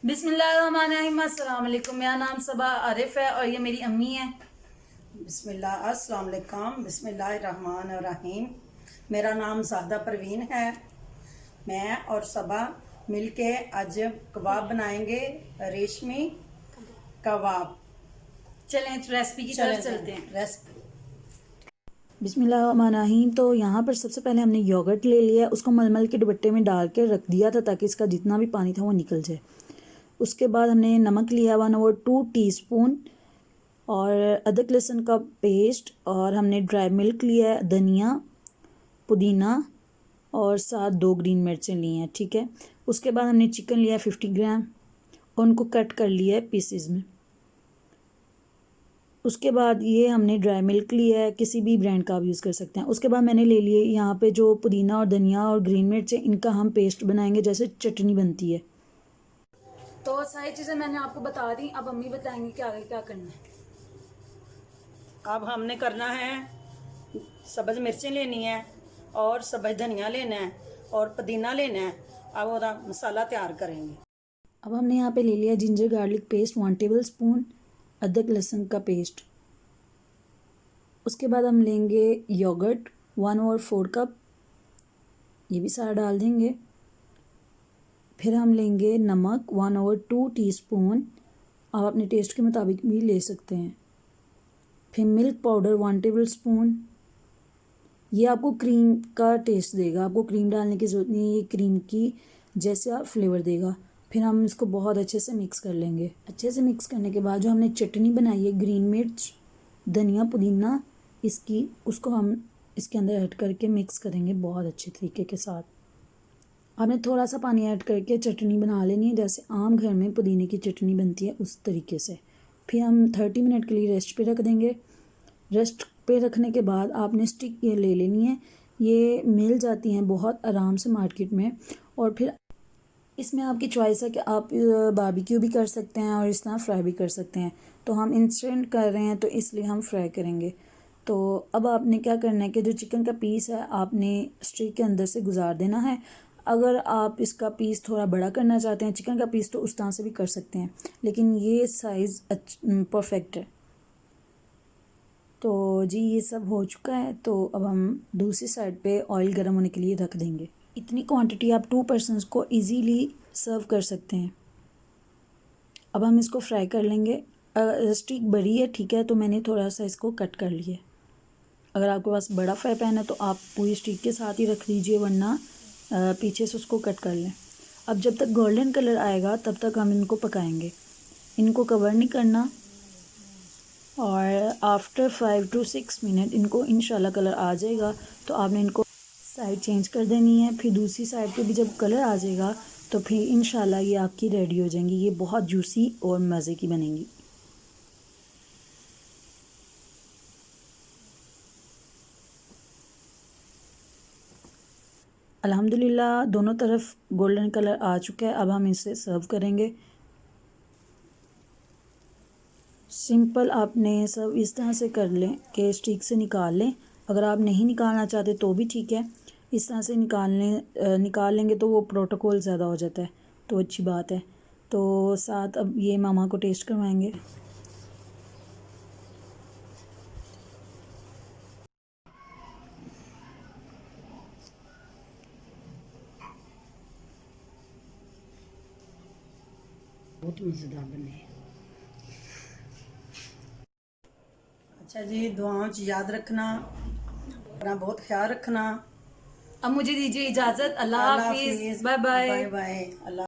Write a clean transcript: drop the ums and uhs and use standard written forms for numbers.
बिस्मिल्लाहिर्रहमानिर्रहीम। अस्सलाम वालेकुम। मेरा नाम सबा आरिफ है और ये मेरी अम्मी है। बिस्मिल्लाह अस्सलाम वालेकुम। बिस्मिल्लाहिर्रहमानिर्रहीम। मेरा नाम सादा परवीन है। मैं और सबा मिलके आज कबाब बनाएंगे, रेशमी कबाब। चलें रेसिपी की चलें तरफ चलते हैं। रेसिपी। बिस्मिल्लाहिर्रहमानिर्रहीम। तो यहाँ पर सबसे पहले हमने योगर्ट ले लिया, उसको मलमल के दुपट्टे में डाल के रख दिया था ताकि इसका जितना भी पानी था वो निकल जाए। उसके बाद हमने नमक लिया 1/2 टीस्पून और अदरक लहसुन का पेस्ट, और हमने ड्राई मिल्क लिया है, धनिया पुदीना और साथ 2 ग्रीन मिर्चें ली हैं। ठीक है। उसके बाद हमने चिकन लिया 50 ग्राम और उनको कट कर लिया है पीसेस में। उसके बाद ये हमने ड्राई मिल्क लिया है, किसी भी ब्रांड का आप यूज़ कर सकते हैं। उसके बाद मैंने ले लिए यहाँ पे जो पुदीना और धनिया और ग्रीन मिर्च है, इनका हम पेस्ट बनाएंगे जैसे चटनी बनती है। तो सारी चीज़ें मैंने आपको बता दी, अब अम्मी बताएंगी कि आगे क्या करना है। अब हमने करना है, सब्ज़ मिर्चें लेनी है और सब्ज़ धनिया लेना है और पुदीना लेना है। अब वो मसाला तैयार करेंगे। अब हमने यहाँ पे ले लिया ginger garlic paste 1 table spoon, अदरक लहसुन का पेस्ट। उसके बाद हम लेंगे योगर्ट 1/4 कप, ये भी सारा डाल देंगे। फिर हम लेंगे नमक 1/2 टीस्पून, आप अपने टेस्ट के मुताबिक भी ले सकते हैं। फिर मिल्क पाउडर 1 टेबल स्पून, ये आपको क्रीम का टेस्ट देगा, आपको क्रीम डालने की ज़रूरत नहीं है, ये क्रीम की जैसा फ्लेवर देगा। फिर हम इसको बहुत अच्छे से मिक्स कर लेंगे। अच्छे से मिक्स करने के बाद जो हमने चटनी बनाई है, ग्रीन मिर्च धनिया पुदीना, उसको हम इसके अंदर ऐड करके मिक्स करेंगे बहुत अच्छे तरीके के साथ। आपने थोड़ा सा पानी ऐड करके चटनी बना लेनी है, जैसे आम घर में पुदीने की चटनी बनती है उस तरीके से। फिर हम 30 मिनट के लिए रेस्ट पे रख देंगे। रेस्ट पे रखने के बाद आपने स्टिक ये ले लेनी है, ये मिल जाती हैं बहुत आराम से मार्केट में। और फिर इसमें आपकी चॉइस है कि आप बारबेक्यू भी कर सकते हैं और इस तरह फ्राई भी कर सकते हैं। तो हम इंस्टेंट कर रहे हैं तो इसलिए हम फ्राई करेंगे। तो अब आपने क्या करना है कि जो चिकन का पीस है आपने स्टिक के अंदर से गुजार देना है। अगर आप इसका पीस थोड़ा बड़ा करना चाहते हैं चिकन का पीस, तो उस तरह से भी कर सकते हैं, लेकिन ये साइज़ परफेक्ट है। तो जी ये सब हो चुका है, तो अब हम दूसरी साइड पे ऑयल गर्म होने के लिए रख देंगे। इतनी क्वांटिटी आप 2 पर्सनस को इजीली सर्व कर सकते हैं। अब हम इसको फ्राई कर लेंगे। स्टिक बड़ी है, ठीक है, तो मैंने थोड़ा सा इसको कट कर लिया। अगर आपके पास बड़ा फ्राई पैन है तो आप पूरी स्टिक के साथ ही रख दीजिए, वरना पीछे से उसको कट कर लें। अब जब तक गोल्डन कलर आएगा तब तक हम इनको पकाएंगे, इनको कवर नहीं करना। और आफ्टर 5 to 6 मिनट इनको इंशाल्लाह कलर आ जाएगा, तो आपने इनको साइड चेंज कर देनी है। फिर दूसरी साइड पे भी जब कलर आ जाएगा तो फिर इंशाल्लाह ये आपकी रेडी हो जाएंगी। ये बहुत जूसी और मज़े की बनेंगी। अल्हम्दुलिल्लाह दोनों तरफ गोल्डन कलर आ चुका है। अब हम इसे सर्व करेंगे। सिंपल आपने सब इस तरह से कर लें कि स्टिक से निकाल लें। अगर आप नहीं निकालना चाहते तो भी ठीक है, इस तरह से निकाल लेंगे तो वो प्रोटोकॉल ज़्यादा हो जाता है, तो अच्छी बात है। तो साथ अब ये मामा को टेस्ट करवाएंगे। बहुत मज़ेदार बने। अच्छा जी, दुआओं च याद रखना, अपना बहुत ख्याल रखना। अब मुझे दीजिए इजाज़त। अल्लाह अल्लाह हाफिज़, हाफिज़, बाय बाय। Bye bye. अल्लाह।